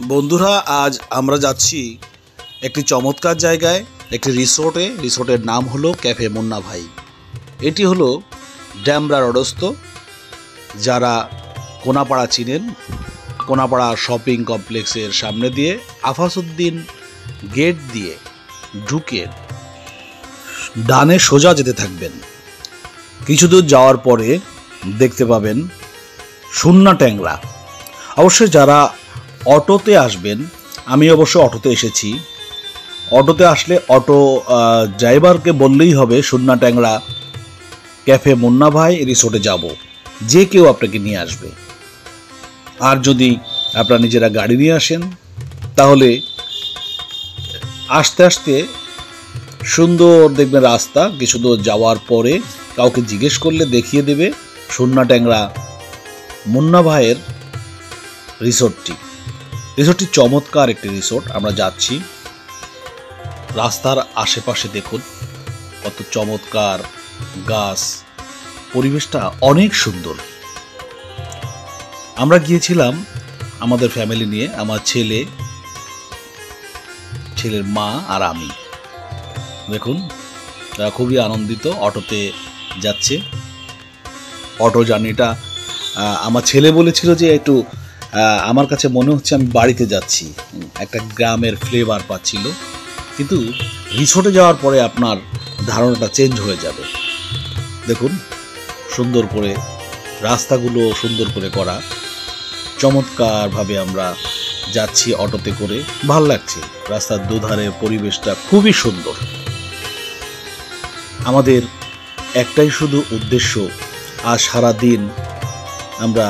বন্ধুরা, আজ আমরা যাচ্ছি একটি চমৎকার জায়গায়, একটি রিসোর্টের নাম হলো ক্যাফে মুন্না ভাই। এটি হলো ড্যামরা রোডস্থ। যারা কোনাপাড়া চিনেন, কোনাপাড়া শপিং কমপ্লেক্সের সামনে দিয়ে আফাসউদ্দিন গেট দিয়ে ঢুকে ডানে সোজা যেতে থাকবেন। কিছু দূর যাওয়ার পরে দেখতে পাবেন সুন্না ট্যাংরা। অবশ্যই যারা অটোতে আসবেন, আমি অবশ্য অটোতে এসেছি, অটোতে আসলে অটো ড্রাইভারকে বললেই হবে সুন্না ট্যাংরা ক্যাফে মুন্না ভাই রিসোর্টে যাব, যে কেউ আপনাকে নিয়ে আসবে। আর যদি আপনারা নিজেরা গাড়ি নিয়ে আসেন তাহলে আস্তে আস্তে সুন্দর দেখবেন রাস্তা। কিছু দূর যাওয়ার পরে কাউকে জিজ্ঞেস করলে দেখিয়ে দেবে সুন্না ট্যাংরা মুন্না ভাইয়ের রিসোর্টটি চমৎকার একটি রিসোর্ট। আমরা যাচ্ছি, রাস্তার আশেপাশে দেখুন কত চমৎকার গাছ, পরিবেশটা অনেক সুন্দর। আমরা গিয়েছিলাম আমাদের ফ্যামিলি নিয়ে, আমার ছেলের মা আর আমি। দেখুন তারা খুবই আনন্দিত, অটোতে যাচ্ছে। অটো জার্নিটা আমার ছেলে বলেছিল যে একটু আমার কাছে মনে হচ্ছে আমি বাড়িতে যাচ্ছি, একটা গ্রামের ফ্লেভার পাচ্ছিল। কিন্তু রিসোর্টে যাওয়ার পরে আপনার ধারণাটা চেঞ্জ হয়ে যাবে। দেখুন সুন্দর করে রাস্তাগুলো সুন্দর করে করা, চমৎকারভাবে আমরা যাচ্ছি অটোতে করে, ভাল লাগছে। রাস্তার দুধারে পরিবেশটা খুবই সুন্দর। আমাদের একটাই শুধু উদ্দেশ্য, আজ সারাদিন আমরা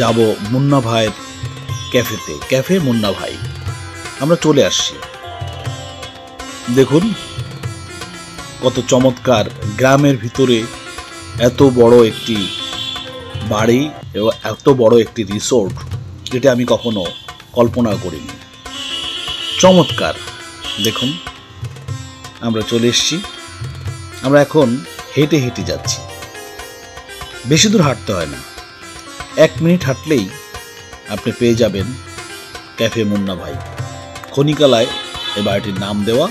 যাব মুন্না ভাইয়ের ক্যাফেতে, ক্যাফে মুন্না ভাই। আমরা চলে আসছি। দেখুন কত চমৎকার, গ্রামের ভিতরে এত বড় একটি বাড়ি এবং এত বড় একটি রিসোর্ট, যেটা আমি কখনো কল্পনা করিনি। চমৎকার। দেখুন আমরা চলে এসেছি। আমরা এখন হেঁটে হেঁটে যাচ্ছি, বেশি দূর হাঁটতে হয় না, 1 মিনিট হাঁটলেই আপনি পেয়ে যাবেন ক্যাফে মুন্না ভাই। খনিকালায় এই বাড়িটির নাম দেওয়া।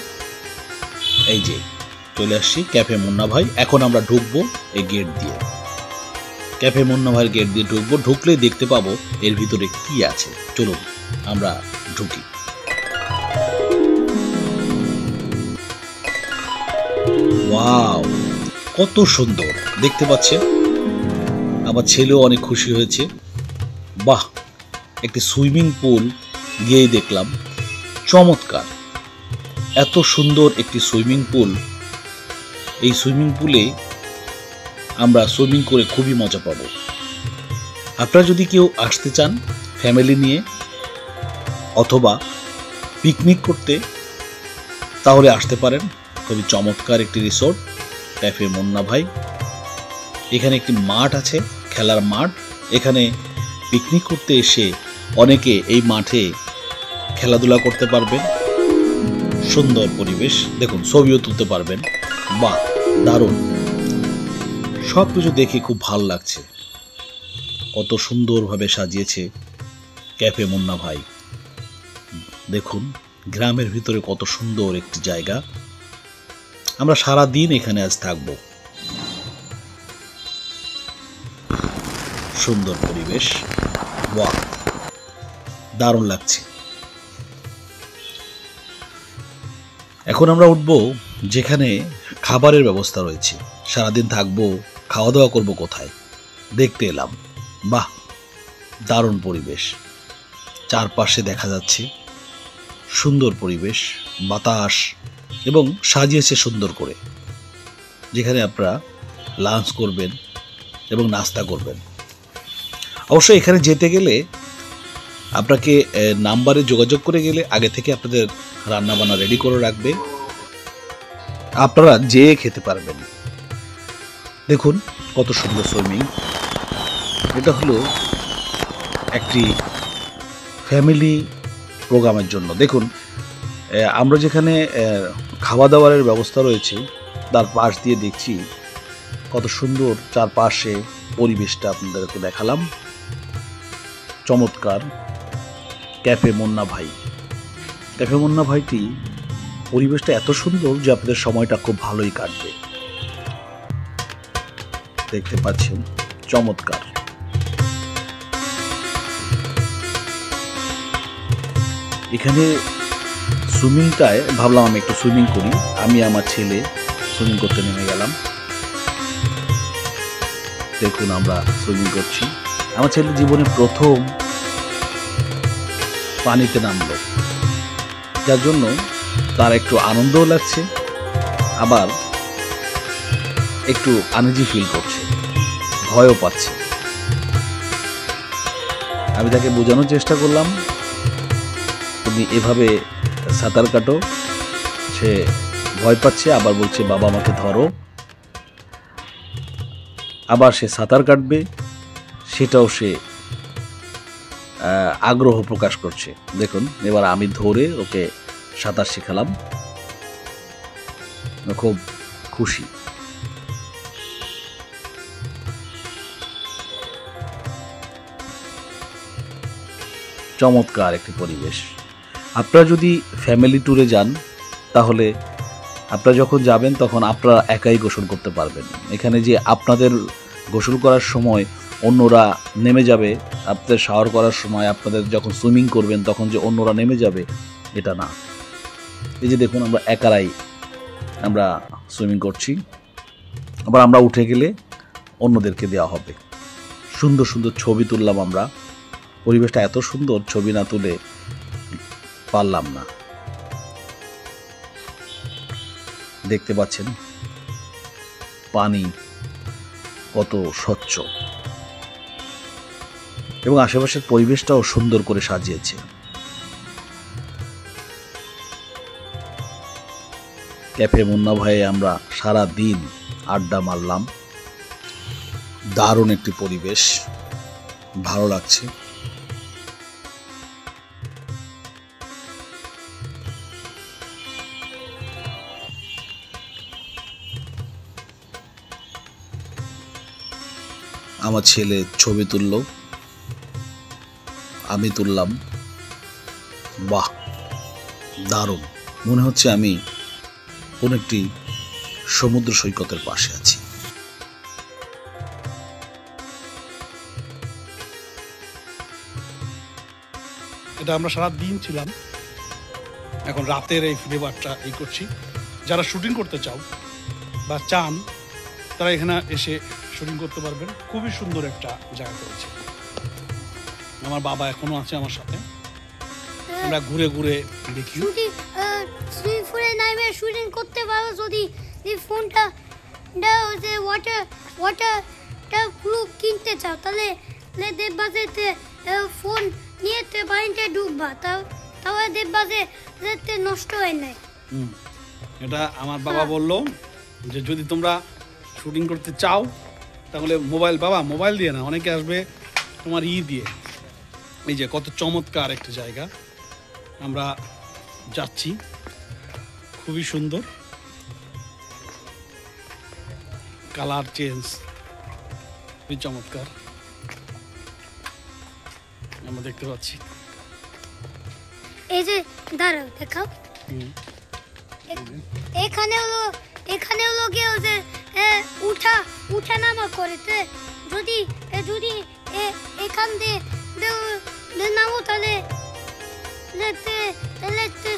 এই যে চলে আসছি ক্যাফে মুন্না ভাই। এখন আমরা ঢুকবো এই গেট দিয়ে, ক্যাফে মুন্না ভাইয়ের গেট দিয়ে ঢুকবো। ঢুকলেই দেখতে পাবো এর ভিতরে কি আছে। চলুন আমরা ঢুকি। ওয়াও, কত সুন্দর দেখতে পাচ্ছেন। আমার ছেলেও অনেক খুশি হয়েছে। বাহ, একটি সুইমিং পুল গিয়েই দেখলাম, চমৎকার। এত সুন্দর একটি সুইমিং পুল। এই সুইমিং পুলে আমরা সুইমিং করে খুবই মজা পাবো। আপনারা যদি কেউ আসতে চান ফ্যামিলি নিয়ে অথবা পিকনিক করতে, তাহলে আসতে পারেন। খুবই চমৎকার একটি রিসোর্ট ক্যাফে মুন্না ভাই। এখানে একটি মাঠ আছে, খেলার মাঠ। এখানে পিকনিক করতে এসে অনেকে এই মাঠে খেলাধুলা করতে পারবেন। সুন্দর পরিবেশ, দেখুন ছবিও তুলতে পারবেন। বাহ, দারুণ। সব কিছু দেখে খুব ভালো লাগছে। কত সুন্দরভাবে সাজিয়েছে ক্যাফে মুন্না ভাই। দেখুন গ্রামের ভিতরে কত সুন্দর একটি জায়গা। আমরা সারা দিন এখানে আজ থাকবো। সুন্দর পরিবেশ, বাহ, দারুণ লাগছে। এখন আমরা উঠবো যেখানে খাবারের ব্যবস্থা রয়েছে। সারাদিন থাকবো, খাওয়া দাওয়া করবো কোথায়, দেখতে এলাম। বাহ, দারুণ পরিবেশ। চারপাশে দেখা যাচ্ছে সুন্দর পরিবেশ, বাতাস, এবং সাজিয়েছে সুন্দর করে, যেখানে আপনারা লাঞ্চ করবেন এবং নাস্তা করবেন। অবশ্যই এখানে যেতে গেলে আপনাকে নাম্বারে যোগাযোগ করে গেলে আগে থেকে আপনাদের রান্নাবান্না রেডি করে রাখবে, আপনারা যেয়ে খেতে পারবেন। দেখুন কত সুন্দর সুইমিং। এটা হলো একটি ফ্যামিলি প্রোগ্রামের জন্য। দেখুন আমরা যেখানে খাওয়া দাওয়ার ব্যবস্থা রয়েছে তার পাশ দিয়ে দেখছি কত সুন্দর চারপাশে পরিবেশটা আপনাদেরকে দেখালাম। চমৎকার। ক্যাফে মুন্না ভাই। ক্যাফে মুন্না ভাইটি পরিবেশটা এত সুন্দর যে আপনাদের সময়টা খুব ভালোই কাটবে। দেখতে পাচ্ছেন, চমৎকার। এখানে সুইমিংটায় ভাবলাম আমি একটু সুইমিং করি। আমি আমার ছেলে সুইমিং করতে নেমে গেলাম। দেখুন আমরা সুইমিং করছি। আমার ছেলে জীবনে প্রথম পানিতে নামলো, যার জন্য তার একটু আনন্দও লাগছে, আবার একটু আনইজি ফিল করছে, ভয়ও পাচ্ছে। আমি তাকে বোঝানোর চেষ্টা করলাম, তুমি এভাবে সাঁতার কাটো। সে ভয় পাচ্ছে, আবার বলছে বাবা আমাকে ধরো। আবার সে সাঁতার কাটবে, সেটাও সে আগ্রহ প্রকাশ করছে। দেখুন, এবার আমি ধরে ওকে সাঁতার শেখালাম। খুব খুশি। চমৎকার একটি পরিবেশ। আপনারা যদি ফ্যামিলি ট্যুরে যান, তাহলে আপনারা যখন যাবেন তখন আপনারা একাই গোসল করতে পারবেন। এখানে যে আপনাদের গোসল করার সময় অন্যরা নেমে যাবে, আপনাদের শাওয়ার করার সময় আপনাদের যখন সুইমিং করবেন তখন যে অন্যরা নেমে যাবে, এটা না। এই যে দেখুন, আমরা একারাই আমরা সুইমিং করছি। আবার আমরা উঠে গেলে অন্যদেরকে দেওয়া হবে। সুন্দর সুন্দর ছবি তুললাম আমরা। পরিবেশটা এত সুন্দর, ছবি না তুলে পারলাম না। দেখতে পাচ্ছেন পানি কত স্বচ্ছ, এবং আশেপাশের পরিবেশটাও সুন্দর করে সাজিয়েছে। ক্যাফে মুন্না ভাইয়ে আমরা সারা দিন আড্ডা মারলাম। দারুণ একটি পরিবেশ, ভালো লাগছে। আমার ছেলে ছবি তুলল, আমি তুললাম। বাহ, দারুণ। মনে হচ্ছে আমি কোন একটি সমুদ্র সৈকতের পাশে আছি। এটা আমরা সারা দিন ছিলাম, এখন রাতের এই ফ্লেভারটা এই করছি। যারা শুটিং করতে চাও বা চান, তারা এখানে এসে শুটিং করতে পারবেন। খুবই সুন্দর একটা জায়গা করেছে। আমার বাবা এখনো আছে আমার সাথে, আমরা ঘুরে ঘুরে দেখি। সুইমিং পুলে নামে শুটিং করতে পারো যদি এই ফোনটা যে ওয়াটারটা প্রুফ কিনতে চাও, তাহলে দেববাজেতে ফোন নিয়ে পানিতে ডুববা, তাহলে দেববাজে নষ্ট হয় নাই। এটা আমার বাবা বললো যে যদি তোমরা শুটিং করতে চাও তাহলে মোবাইল দিয়ে না, অনেকে আসবে তোমার দিয়ে। এই যে কত চমৎকার একটা জায়গা আমরা যাচ্ছি, খুবই সুন্দর। কালার চেঞ্জ, খুবই চমৎকার আমরা দেখতে পাচ্ছি। এই যে দাঁড়াও, দেখাও। এখানে হলো কেউ যে উঠা নামা করেছে। যদি এখান দিয়ে নামো তাহলে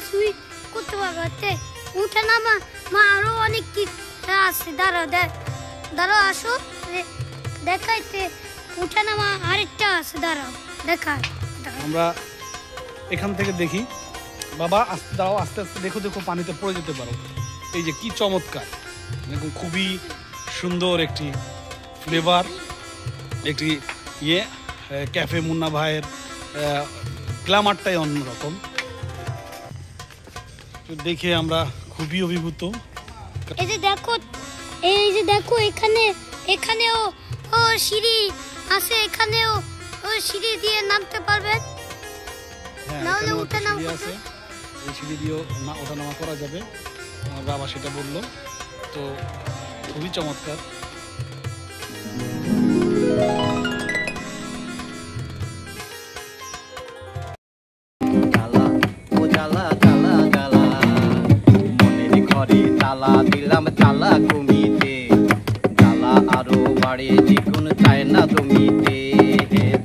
সুই করতে পারবে। উঠা নামা আরো অনেক কিছু আছে। দাঁড়াও আসো, দেখাইতে উঠা নামা আরেকটা আছে। দাঁড়াও দেখায়। আমরা এখান থেকে দেখি। বাবা দাঁড়াও, আস্তে আস্তে দেখো, পানিতে পড়ে যেতে পারো। এই যে কি চমৎকার, দেখুন খুবই সুন্দর একটি ফ্লেভার, একটি ক্যাফে মুন্না ভাইয়ের গ্ল্যামারটাই অন্যরকম। দেখে আমরা খুবই অভিভূত। এই যে দেখো এখানেও সিঁড়ি আছে, এখানেও সিঁড়ি দিয়ে নামতে পারবেন। নাহলে উঠে নামা আছে, এই সিঁড়ি দিয়েও ওঠা নামা করা যাবে। আমার বাবা সেটা বললো, তো খুবই চমৎকার। জ্বালা দিলাম জ্বালা কমিতে, জ্বালা আরো বাড়ে দ্বিগুণ চায় না জমিতে।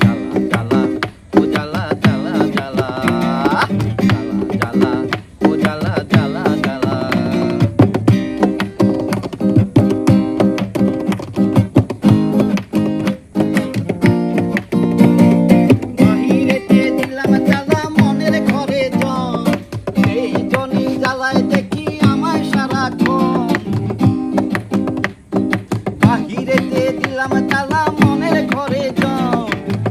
জ্বালা জ্বালা ও জ্বালা জ্বালা জ্বালা, জ্বালা জ্বালা ও জ্বালা জ্বালা জ্বালা। বাহিরেতে দিলাম জ্বালা মনের ঘরে জন, সেই জনই জ্বালায় দেখি আমায় সারাক্ষণ। বাহিরেতে দিলাম জ্বালা মনের ঘরে জন,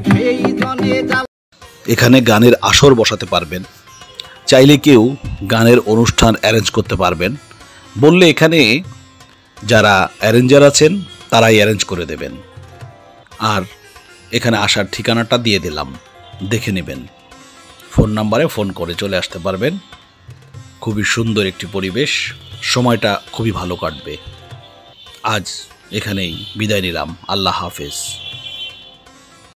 সেই জনে জ্বালা। এখানে গানের আসর বসাতে পারবেন, চাইলে কেউ গানের অনুষ্ঠান অ্যারেঞ্জ করতে পারবেন। বললে এখানে যারা অ্যারেঞ্জার আছেন তারাই অ্যারেঞ্জ করে দেবেন। আর এখানে আসার ঠিকানাটা দিয়ে দিলাম, দেখে নেবেন। ফোন নাম্বারে ফোন করে চলে আসতে পারবেন। খুবই সুন্দর একটি পরিবেশ, সময়টা খুবই ভালো কাটবে। আজ এখানেই বিদায় নিলাম, আল্লাহ হাফেজ।